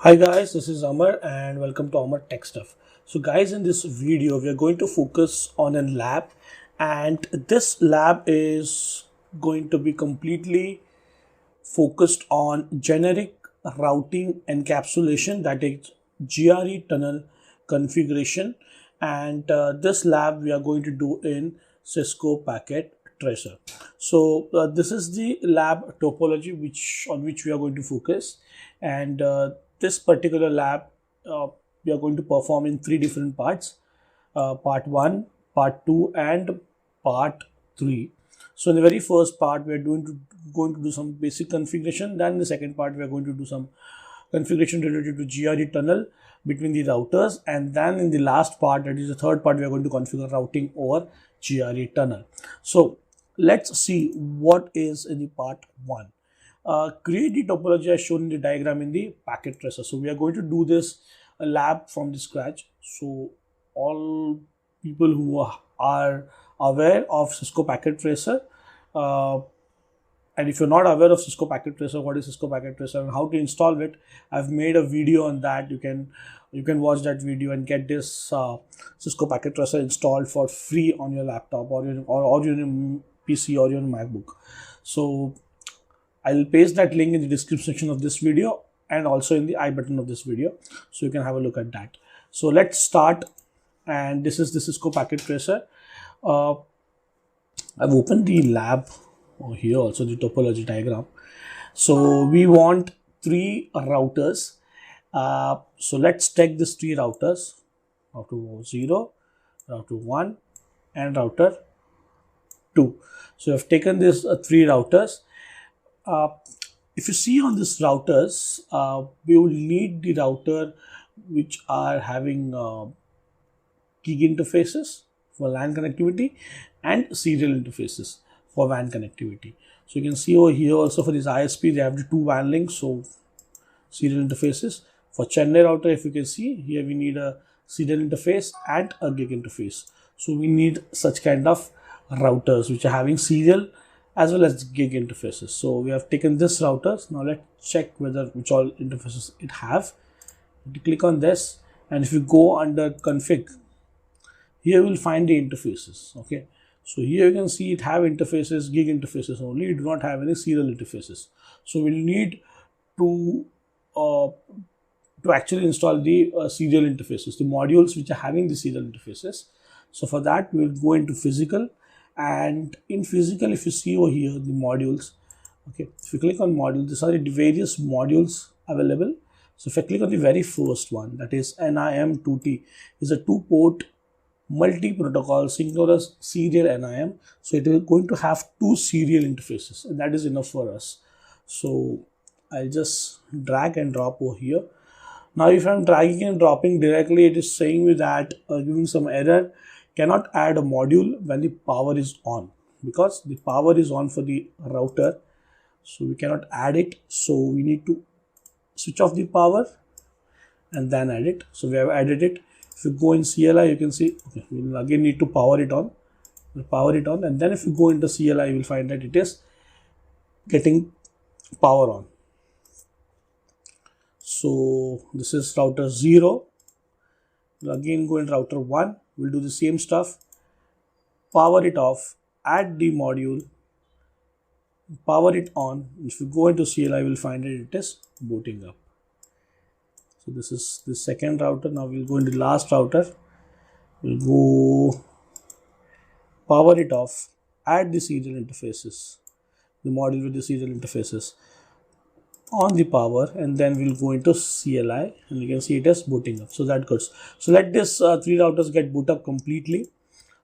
Hi guys, this is Amar and welcome to Amar Tech Stuff. So guys, in this video we are going to focus on a lab, and this lab is going to be completely focused on generic routing encapsulation, that is GRE tunnel configuration. And this lab we are going to do in Cisco Packet Tracer. So this is the lab topology which we are going to focus, and this particular lab uh, we are going to perform in three different parts: part 1, part 2, and part 3. So in the very first part, we are going to do some basic configuration. Then in the second part, we are going to do some configuration related to GRE tunnel between the routers. And then in the last part, that is the third part, we are going to configure routing over GRE tunnel. So let's see what is in the part 1. Create the topology as shown in the diagram in the packet tracer. So we are going to do this lab from the scratch. So all people who are aware of Cisco Packet Tracer, uh, and if you're not aware of Cisco Packet Tracer, what is Cisco Packet Tracer and how to install it, I've made a video on that. You can watch that video and get this Cisco Packet Tracer installed for free on your laptop or your PC or your MacBook. So I'll paste that link in the description section of this video and also in the I button of this video, so you can have a look at that. So let's start, and this is the Cisco Packet Tracer. Uh, I've opened the lab over here, also the topology diagram. So we want three routers. So let's take these three routers: router 0, router 1, and router 2. So I've taken these three routers. Uh, if you see on these routers, we will need the router which are having gig interfaces for LAN connectivity and serial interfaces for WAN connectivity. So you can see over here also for this ISP, they have the two WAN links, so serial interfaces. For Chennai router, if you can see here, we need a serial interface and a gig interface. So we need such kind of routers which are having serial as well as gig interfaces. So we have taken this routers. Now let's check whether which all interfaces it have. You click on this, and if you go under config, here you will find the interfaces. Okay, so here you can see it have interfaces, gig interfaces only. You do not have any serial interfaces. So we'll need to uh, actually install the serial interfaces, the modules which are having the serial interfaces. So for that, we will go into physical, and in physical, if you see over here the modules, okay, if you click on module, these are the various modules available. So if I click on the very first one, that is NIM2T, is a 2-port multi-protocol synchronous serial NIM. So it is going to have two serial interfaces, and that is enough for us. So I'll just drag and drop over here. Now if I'm dragging and dropping directly, it is saying me that giving some error, cannot add a module when the power is on, because the power is on for the router, so we cannot add it. So we need to switch off the power and then add it. So we have added it. If you go in CLI, you can see, okay, we will again need to power it on. We'll power it on, and then if you go into CLI, you will find that it is getting power on. So this is router 0. We'll again go in router 1. We'll do the same stuff. Power it off, add the module, power it on. If you go into CLI, we'll find that it is booting up. So this is the second router. Now we'll go into the last router. We'll go power it off, add the serial interfaces, the module with the serial interfaces on the power, and then we'll go into CLI, and you can see it is booting up. So that goes. So let this three routers get boot up completely.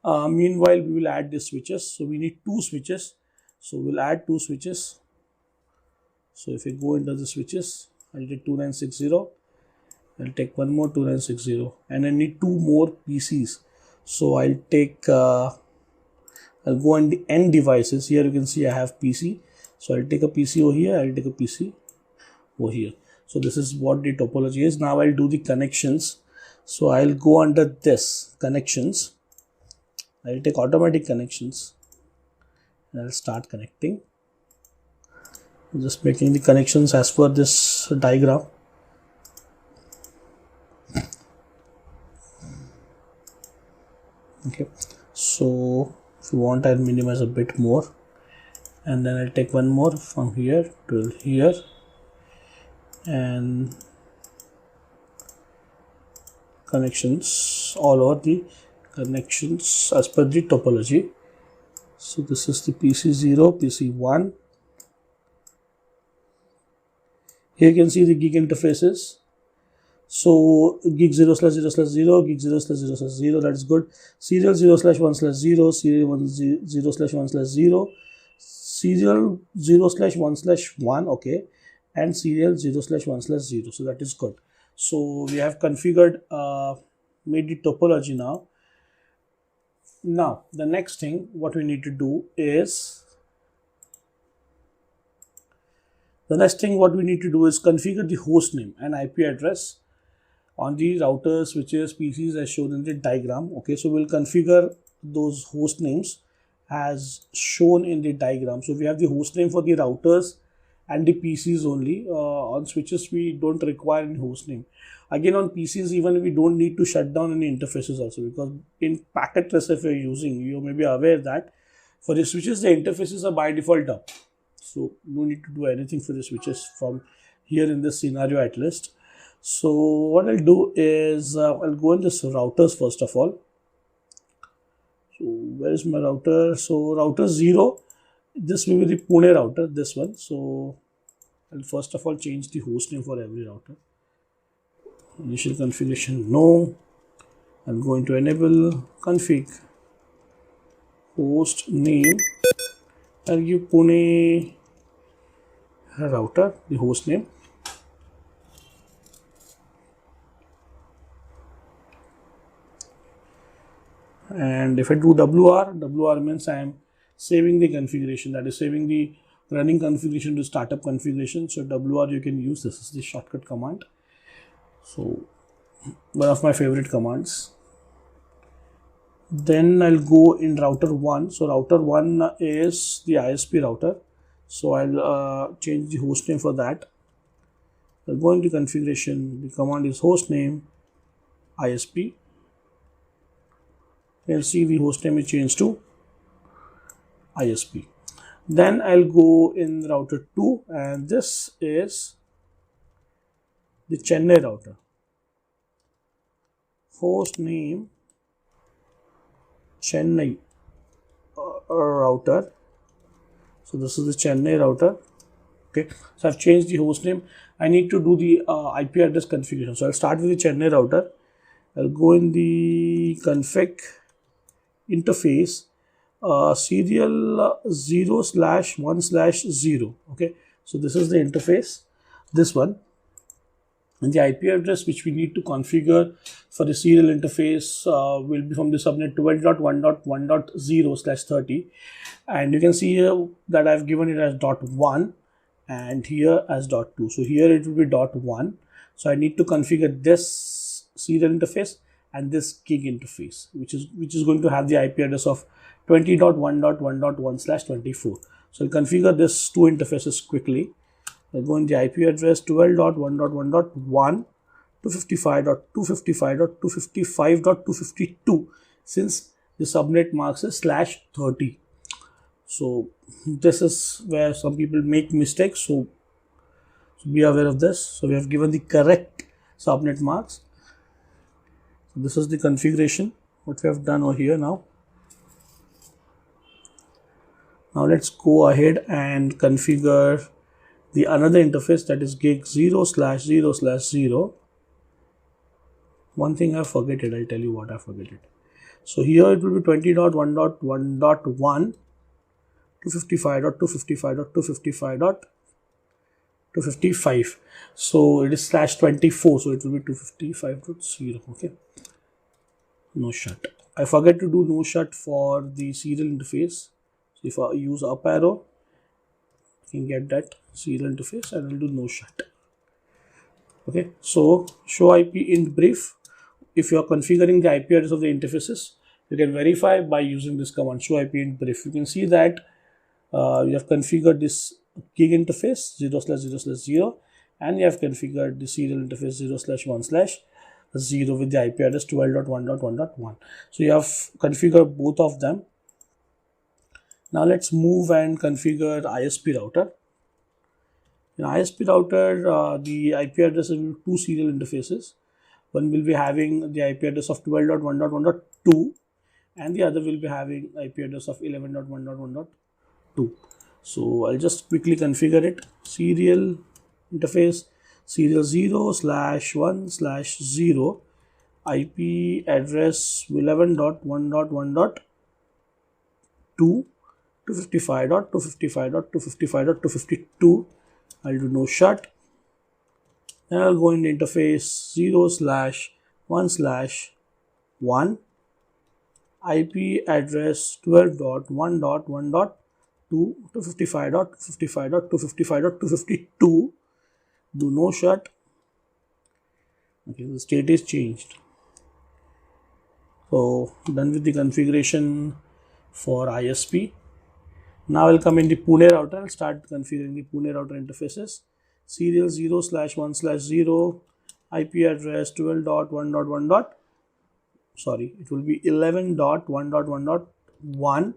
Meanwhile, we will add the switches. So we need two switches. So we'll add two switches. So if we go into the switches, I'll take 2960. I'll take one more 2960, and I need two more PCs. So I'll take I'll go on the end devices. Here you can see I have PC. So I'll take a PC over here. I'll take a PC over here. So this is what the topology is. Now I'll do the connections. So I'll go under this connections. I'll take automatic connections, and I'll start connecting. I'm just making the connections as per this diagram. If you want, I'll minimize a bit more, and then I'll take one more from here to here, and connections all over the connections as per the topology. So this is the PC0, PC1. Here you can see the gig interfaces. So gig 0/0/0, gig 0/0/0, that is good. Serial 0/1/0, serial 0/1/0, serial 0/1/1, okay, and serial 0/1/0. So that is good. So we have configured, made the topology now. Now the next thing what we need to do is configure the host name and IP address on the routers, switches, PCs as shown in the diagram. Okay, so we'll configure those host names as shown in the diagram. So we have the host name for the routers and the PCs only. On switches we don't require any host name. Again, on PCs even we don't need to shut down any interfaces also, because in packet tracer if you're using, you may be aware that for the switches the interfaces are by default up. So no need to do anything for the switches from here in this scenario at least. So what I'll do is I'll go in this routers first of all. So where is my router? So router 0, this will be the Pune router, this one. So I'll first of all change the host name for every router. Initial configuration no. I'm going to enable config host name. I'll give Pune router the host name. And if I do WR means I am saving the configuration, that is saving the running configuration to startup configuration. So WR you can use, this is the shortcut command. So one of my favorite commands. Then I'll go in router 1. So router 1 is the ISP router. So I'll change the host name for that. I'll go into configuration. The command is host name ISP. You'll see the host name is changed to ISP. Then I'll go in router 2, and this is the Chennai router. Host name Chennai router. So this is the Chennai router. Okay, so I've changed the host name. I need to do the IP address configuration. So I'll start with the Chennai router. I'll go in the config interface, serial 0/1/0. Okay, so this is the interface, this one, and the IP address which we need to configure for the serial interface will be from the subnet 12.1.1.0/30, and you can see here that I've given it as .1 and here as .2. So here it will be .1. So I need to configure this serial interface and this gig interface, which is going to have the IP address of 20.1.1.1/24. So I'll configure this two interfaces quickly. I'll go in the IP address 12.1.1.1 255.255.255.252, since the subnet marks is /30. So this is where some people make mistakes, so be aware of this. So we have given the correct subnet marks. So this is the configuration what we have done over here. Now let's go ahead and configure the another interface, that is gig 0/0/0. One thing I forget it, I'll tell you what I forget it. So here it will be 20.1.1.1 255.255.255.255. So it is /24, so it will be 255.0. Okay, no shut. I forget to do no shut for the serial interface. So if I use up arrow, you can get that serial interface, and I'll do no shut. Okay, so show IP int brief. If you are configuring the IP address of the interfaces, you can verify by using this command, show IP int brief. You can see that you have configured this gig interface 0/0/0, and you have configured the serial interface 0/1/0 with the IP address 12.1.1.1. So you have configured both of them. Now let's move and configure ISP router. In ISP router, the IP address will be two serial interfaces. One will be having the IP address of 12.1.1.2 and the other will be having IP address of 11.1.1.2. So I'll just quickly configure it. Serial interface serial 0/1/0 IP address 11.1.1.2 255.255.255.252. I'll do no shut. Then I'll go in the interface 0/1/1 IP address 12.1.1.2 255.255.255.252. Do no shut. Okay, the state is changed. So done with the configuration for ISP. Now I'll come in the Pune router and start configuring the Pune router interfaces. Serial 0/1/0 IP address 12.1.1. Sorry, it will be 11.1.1.1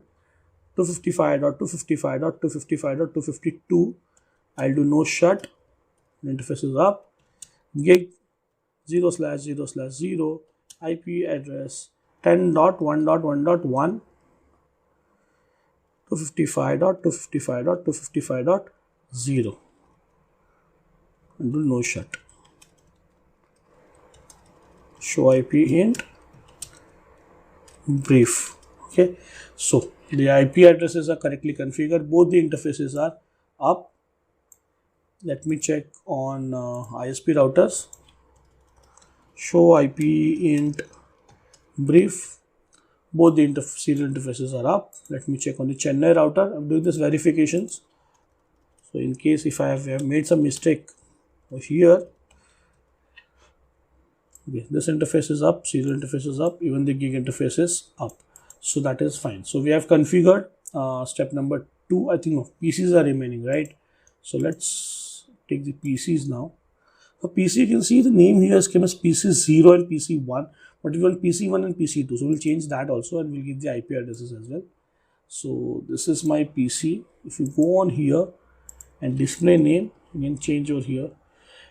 255.255.255.252. I'll do no shut. The interface is up. Gig 0/0/0 IP address 10.1.1.1 255.255.255.0 and do no shut. Show IP hint brief. Okay, so the IP addresses are correctly configured, both the interfaces are up. Let me check on ISP routers. Show IP int brief, both the serial interfaces are up. Let me check on the Chennai router. I'm doing this verifications, so in case if I have made some mistake here. Okay, this interface is up, serial interface is up, even the gig interface is up, so that is fine. So we have configured step number 2. I think PCs are remaining, right? So let's take the PCs now. For PC, you can see the name here is came as PC0 and PC1, but we want PC1 and PC2, so we'll change that also and we'll give the IP addresses as well. So this is my PC. If you go on here and display name, you can change over here.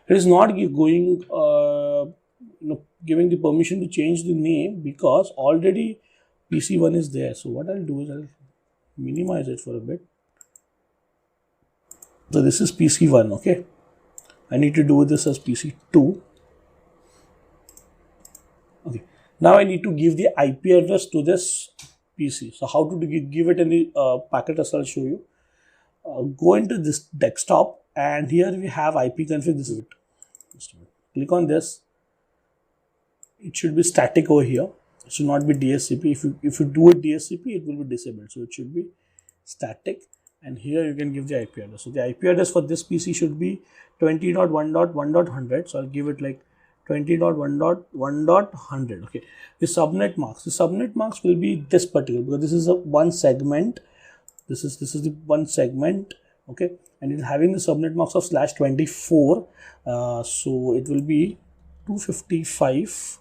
It is not going giving the permission to change the name because already PC1 is there. So what I'll do is I'll minimize it for a bit. So this is PC1. Okay, I need to do this as PC2. Okay, now I need to give the IP address to this PC. So how to give it in the packet as I'll show you. Go into this desktop and here we have IP config. This is it. Click on this. It should be static over here. It should not be DHCP. If you do it DHCP, it will be disabled. So it should be static. And here you can give the IP address. So the IP address for this PC should be 20.1.1.100. So I'll give it like 20.1.1.100. Okay. The subnet marks. The subnet marks will be this particular because this is a one segment. This is the one segment. Okay. And it is having the subnet marks of /24. So it will be 255.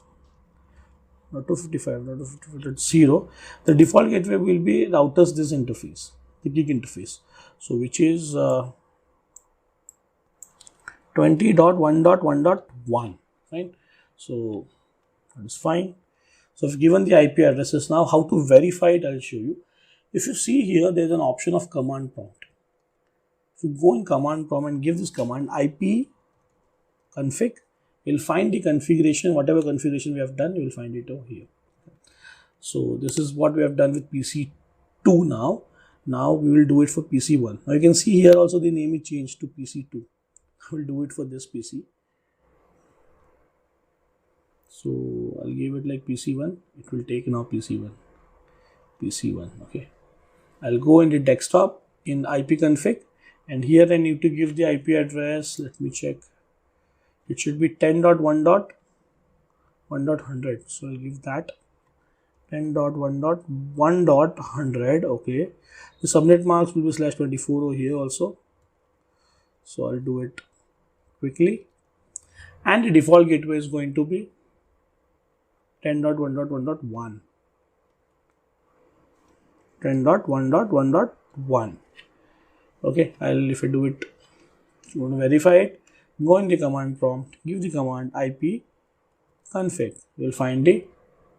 Not 255, not 255.0. The default gateway will be routers this interface, the gig interface. So which is 20.1.1.1, right? So that is fine. So I've given the IP addresses. Now how to verify it, I'll show you. If you see here, there's an option of command prompt. If you go in command prompt and give this command IP config, you'll find the configuration, whatever configuration we have done, you will find it over here. So this is what we have done with PC2 now. Now we will do it for PC1. Now you can see here also the name is changed to PC2. I will do it for this PC. So I'll give it like PC1. It will take now PC1. Okay. I'll go in the desktop in IP config and here I need to give the IP address. Let me check. It should be 10.1.1.100. So I'll give that 10.1.1.100. Okay. The subnet marks will be /24 over here also. So I'll do it quickly. And the default gateway is going to be 10.1.1.1. 10.1.1.1. Okay, if I do it, you want to verify it, go in the command prompt, give the command IP config. You will find the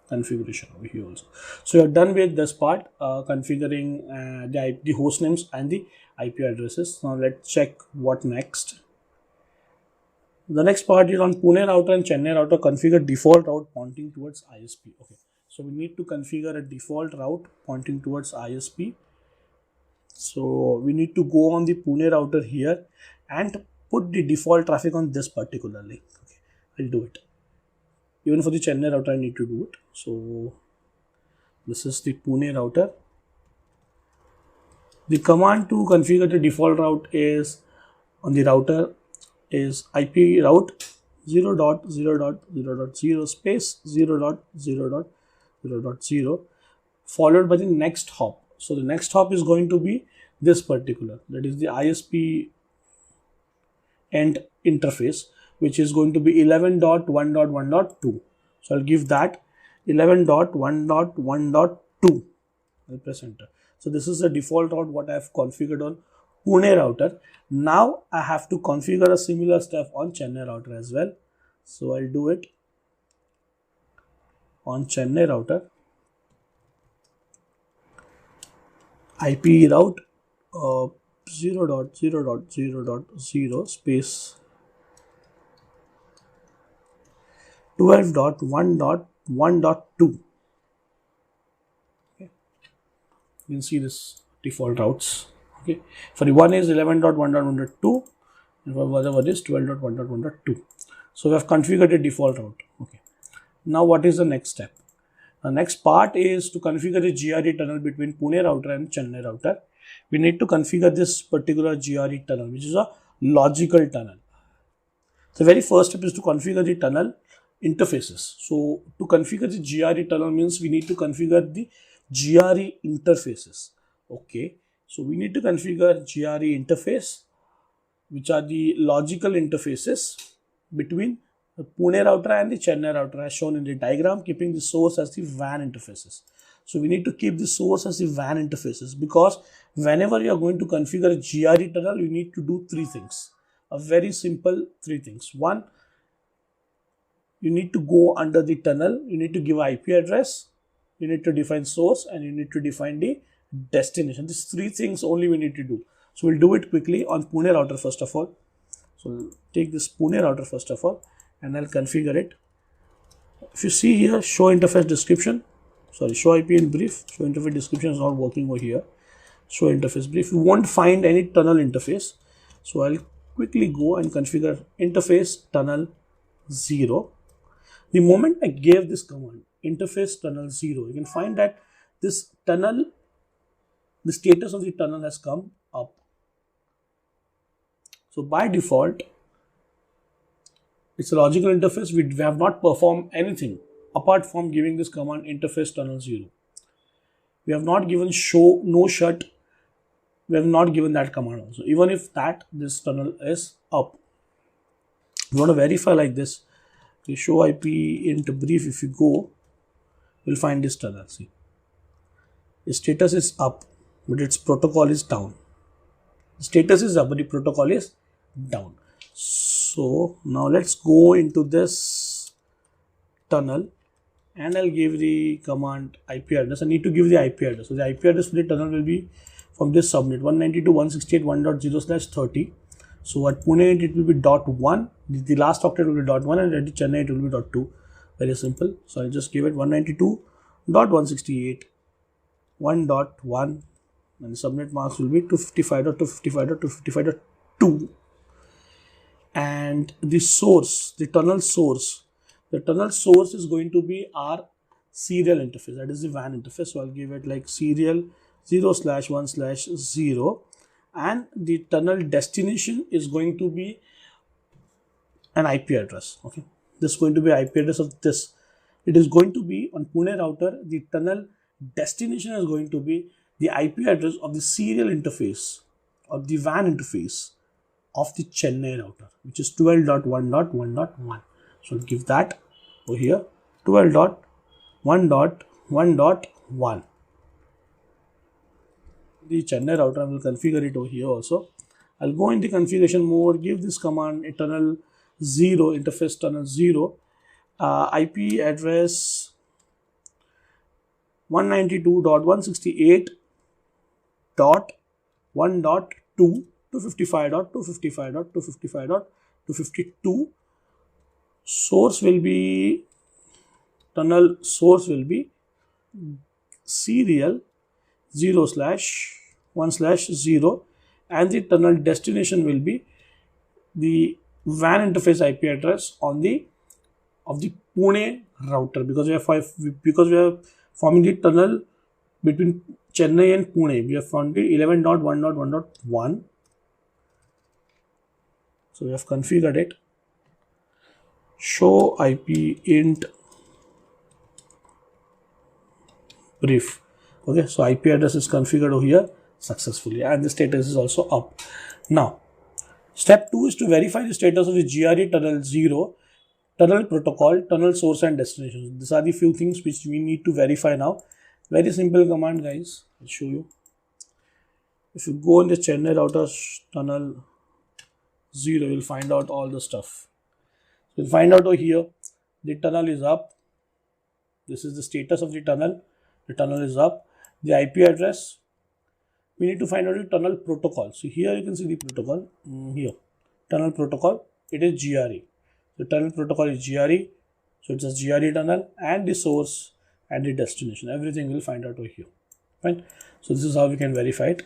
configuration over here also. So you're done with this part, configuring the host names and the IP addresses. Now let's check what next. The next part is on Pune router and Chennai router. Configure default route pointing towards ISP. Okay, so we need to configure a default route pointing towards ISP. So we need to go on the Pune router here and put the default traffic on this particular link. Okay, I'll do it. Even for the Chennai router, I need to do it. So this is the Pune router. The command to configure the default route is on the router is IP route 0.0.0.0 space 0.0.0.0 followed by the next hop. So the next hop is going to be this particular, that is the ISP end interface, which is going to be 11.1.1.2. So I'll give that 11.1.1.2. I'll press enter. So this is the default route what I have configured on Pune router. Now I have to configure a similar stuff on Chennai router as well. So I'll do it on Chennai router. IP route 0.0.0.0 space 12.1.1.2. Okay. You can see this default routes. Okay, for the one is 11.1.1.2 and for the other one is 12.1.1.2. So we have configured the default route. Okay, now what is the next step? The next part is to configure the GRE tunnel between Pune router and Chennai router. We need to configure this particular GRE tunnel, which is a logical tunnel. The very first step is to configure the tunnel interfaces. So to configure the GRE tunnel means we need to configure the GRE interfaces. Okay, so we need to configure GRE interface, which are the logical interfaces between the Pune router and the Chennai router as shown in the diagram, keeping the source as the WAN interfaces. So we need to keep the source as the WAN interfaces because whenever you are going to configure a GRE tunnel, you need to do three things. A very simple three things. One, you need to go under the tunnel, you need to give IP address, you need to define source, and you need to define the destination. These three things only we need to do. So we'll do it quickly on Pune router first of all. So I'll take this Pune router first of all and I'll configure it. If you see here, show interface description, show IP in brief, show interface description is not working over here. Show interface brief, you won't find any tunnel interface. So I'll quickly go and configure interface tunnel 0. The moment I gave this command, interface tunnel 0, you can find that this tunnel, the status of the tunnel has come up. So by default, it's a logical interface. We have not performed anything apart from giving this command interface tunnel 0. We have not given show, no shut. We have not given that command also. Even if that, this tunnel is up. You want to verify like this. Okay, show IP into brief. If you go, you'll find this tunnel. See, the status is up, but its protocol is down. The status is up, but the protocol is down. So now let's go into this tunnel and I'll give the command IP address. I need to give the IP address. So the IP address for the tunnel will be from this subnet 192.168.1.0/30. So at Pune it will be .1, the last octet will be .1 and at Chennai it will be .2. Very simple. So I'll just give it 192.168.1.1 and the subnet mask will be 255.255.255.2. And the source, the tunnel source is going to be our serial interface, that is the WAN interface. So I'll give it like serial 0/1/0, and the tunnel destination is going to be an IP address. Okay, this is going to be IP address of this. It is going to be on Pune router. The tunnel destination is going to be the IP address of the serial interface or the WAN interface of the Chennai router, which is 12.1.1.1. So I'll give that over here 12.1.1.1. the Chennai router. I will configure it over here also. I'll go in the configuration mode, give this command tunnel 0, interface tunnel 0, IP address 192.168.1.2 255.255.255.252. Source will be tunnel source will be serial 0/1/0, and the tunnel destination will be the WAN interface IP address of the Pune router, because we are forming the tunnel between Chennai and Pune. We have found the 11.1.1.1. So we have configured it. Show IP int brief. Okay, so IP address is configured over here successfully, and the status is also up. Now, step 2 is to verify the status of the GRE tunnel 0, tunnel protocol, tunnel source and destination. These are the few things which we need to verify now. Very simple command, guys. I'll show you. If you go in the Chennai router tunnel 0, you'll find out all the stuff. You'll find out over here the tunnel is up. This is the status of the tunnel. The tunnel is up. The IP address, we need to find out the tunnel protocol. So here you can see the protocol. Here, tunnel protocol, it is GRE. The tunnel protocol is GRE. So it's a GRE tunnel, and the source and the destination. Everything we'll find out over here. Right? So this is how we can verify it.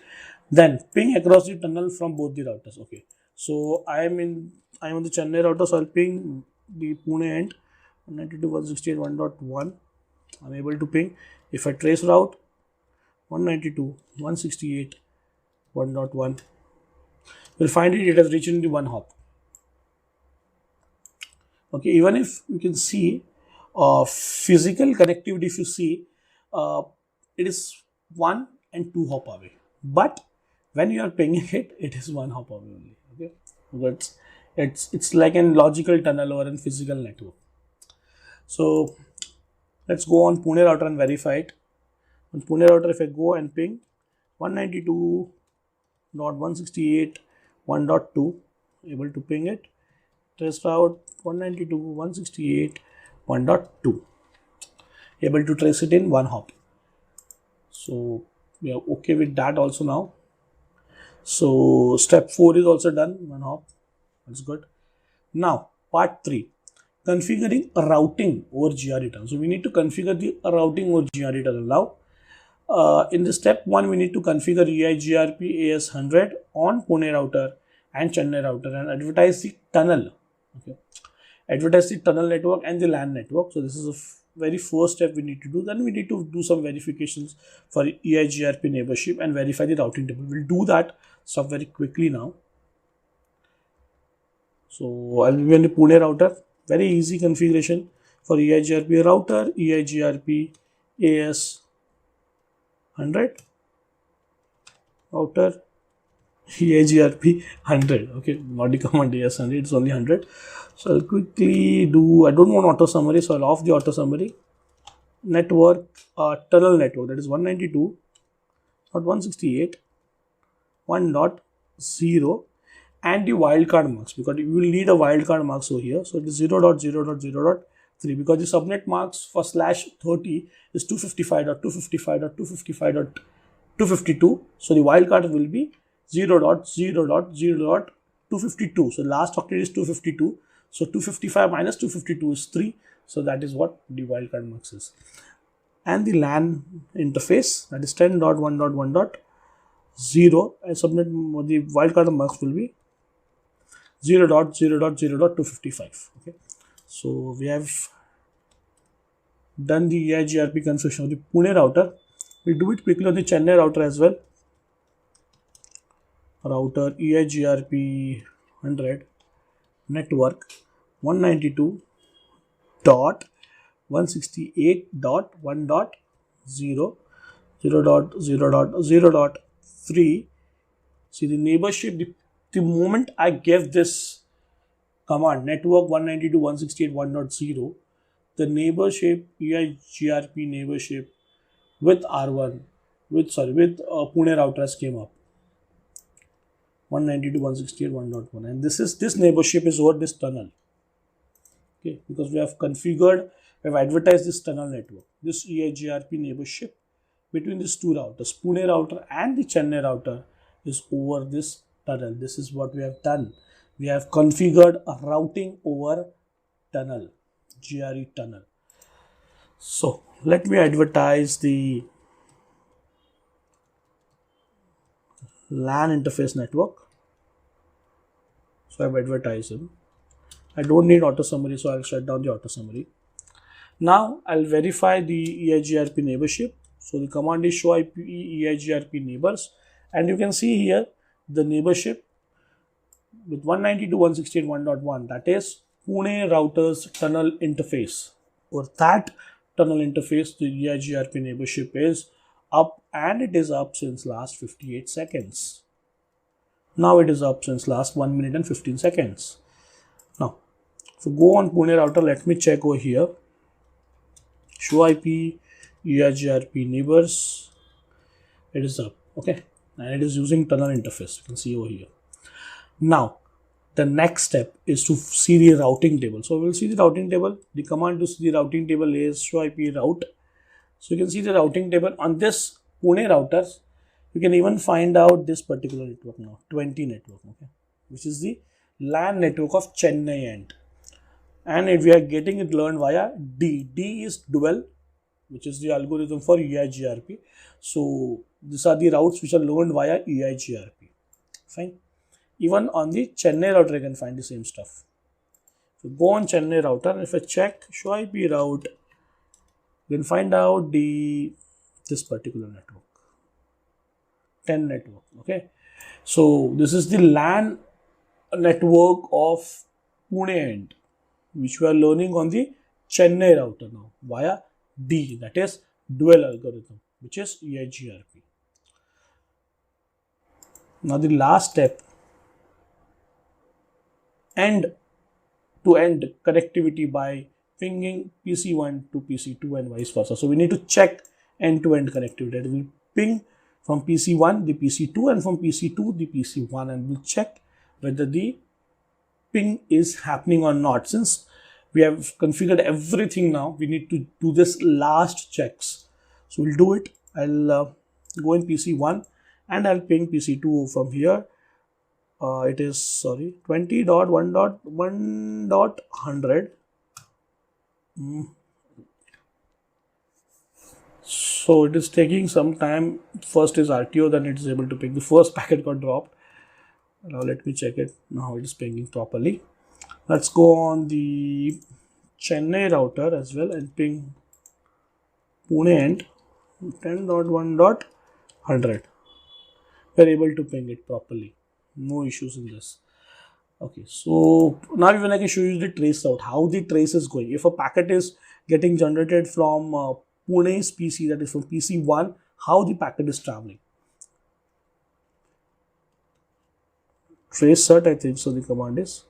Then ping across the tunnel from both the routers. Okay. So I am on the Chennai router, so I'll ping the Pune end 192.168.1.1. I'm able to ping. If I trace route 192.168.1.1, you'll find it has reached in the one hop. Okay, even if you can see physical connectivity, if you see it is 1 and 2 hop away, but when you are pinging it, it is 1 hop away only. Okay, but it's like a logical tunnel or a physical network. So let's go on Pune router and verify it. On Pune router, if I go and ping 192.168.1.2, able to ping it. Trace route 192.168.1.2, able to trace it in one hop. So we are okay with that also now. So step 4 is also done, one hop. That's good. Now part 3, configuring a routing over GRE tunnel. So we need to configure the routing over GRE tunnel now. In the step 1, we need to configure EIGRP AS100 on Pune router and Chennai router and advertise the tunnel. Okay, advertise the tunnel network and the LAN network. So this is a very first step we need to do. Then we need to do some verifications for EIGRP neighborship and verify the routing table. We'll do that stuff very quickly now. So I'll be on the Pune router. Very easy configuration for EIGRP router, EIGRP AS100 router, EIGRP 100. Okay, not the command AS100, it's only 100. So I'll quickly do, I don't want auto summary, so I'll off the auto summary. Network, tunnel network, that is 192.168.1.0, and the wildcard marks, because you will need a wildcard marks over here. So it is 0.0.0.3, because the subnet marks for /30 is 255.255.255.252. So the wildcard will be 0.0.0.252. So last octet is 252. So 255 minus 252 is 3. So that is what the wildcard marks is. And the LAN interface, that is 10.1.1.0, and subnet, the wildcard marks will be 0.0.0.255. Okay, so we have done the EIGRP configuration of the Pune router. We'll do it quickly on the Chennai router as well. Router EIGRP 100 network 192.168.1.0 0.0.0.3. See the neighborship, the moment I gave this command network 192.168.1.0, the neighborship EIGRP neighborship with R1 with Pune routers came up. 192.168.1.1, and this neighborship is over this tunnel. Okay, because we have configured, we have advertised this tunnel network, this EIGRP neighborship between these two routers, Pune router and the Chennai router, is over this tunnel. This is what we have done. We have configured a routing over tunnel, GRE tunnel. So let me advertise the LAN interface network. So I've advertised them. I don't need auto summary, so I'll shut down the auto summary. Now I'll verify the EIGRP neighborship. So the command is show IP EIGRP neighbors, and you can see here the neighborship with 192.168.1.1, that is Pune router's tunnel interface. Or that tunnel interface, the EIGRP neighborship is up, and it is up since last 58 seconds. Now it is up since last 1 minute and 15 seconds. Now, so go on Pune router, let me check over here. Show IP EIGRP neighbors, it is up, okay, and it is using tunnel interface. You can see over here. Now the next step is to see the routing table. So we'll see the routing table. The command to see the routing table is show IP route. So you can see the routing table on this Pune routers. You can even find out this particular network now, 20 network, okay, which is the LAN network of Chennai end. And if we are getting it learned via D. D is dual, which is the algorithm for EIGRP. So these are the routes which are learned via EIGRP. Fine. Even on the Chennai router, you can find the same stuff. So go on Chennai router, and if I check show IP route, you can find out this particular network, 10 network. Okay. So this is the LAN network of Pune end, which we are learning on the Chennai router now via D, that is dual algorithm, which is EIGRP. Now the last step, end to end connectivity by pinging PC1 to PC2 and vice versa. So we need to check end to end connectivity. It will ping from PC1 the PC2 and from PC2 the PC1, and we'll check whether the ping is happening or not. Since we have configured everything now, we need to do this last checks. So we'll do it. I'll go in PC1 and I'll ping PC2 from here. It is 20.1.1.100. So it is taking some time. First is RTO, then it is able to ping. The first packet got dropped. Now let me check it. Now it is pinging properly. Let's go on the Chennai router as well and ping Pune end 10.1.100. We're able to ping it properly. No issues in this. Okay, so now even I can show you the trace route, how the trace is going. If a packet is getting generated from Pune's PC, that is from PC1, how the packet is traveling. Trace cert, I think so the command is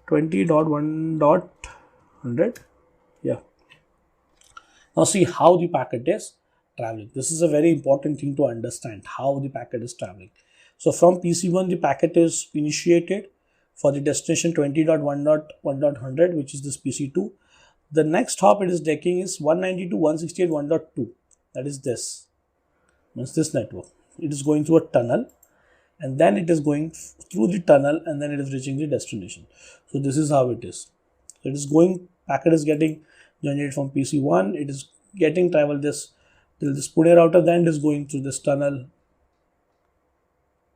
20.1.100. Yeah. Now see how the packet is traveling. This is a very important thing to understand, how the packet is traveling. So from PC1, the packet is initiated for the destination 20.1.1.100, which is this PC2. The next hop it is taking is 192.168.1.2. That is this. Means this network. It is going through a tunnel, and then it is going through the tunnel, and then it is reaching the destination. So this is how it is. So it is going, packet is getting generated from PC1. It is getting travel this till this Pune router, then it is going through this tunnel.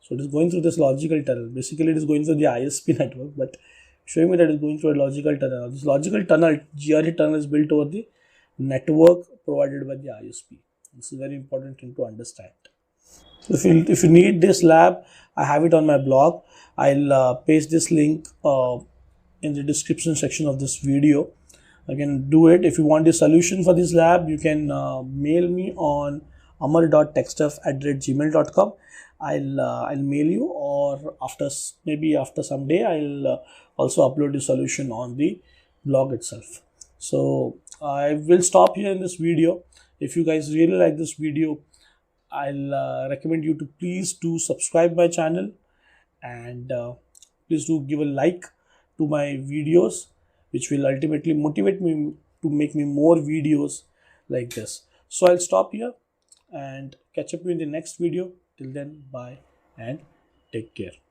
So it is going through this logical tunnel. Basically, it is going through the ISP network, but showing me that it is going through a logical tunnel. This logical tunnel, GRE tunnel, is built over the network provided by the ISP. This is a very important thing to understand. So if you need this lab, I have it on my blog. I'll paste this link in the description section of this video. I can do it. If you want the solution for this lab, you can mail me on amar.techstuff@gmail.com. I'll mail you, or maybe after some day I'll also upload the solution on the blog itself. So I will stop here in this video. If you guys really like this video, I'll recommend you to please do subscribe my channel, and please do give a like to my videos, which will ultimately motivate me to make me more videos like this. So I'll stop here and catch up in the next video. Till then, bye and take care.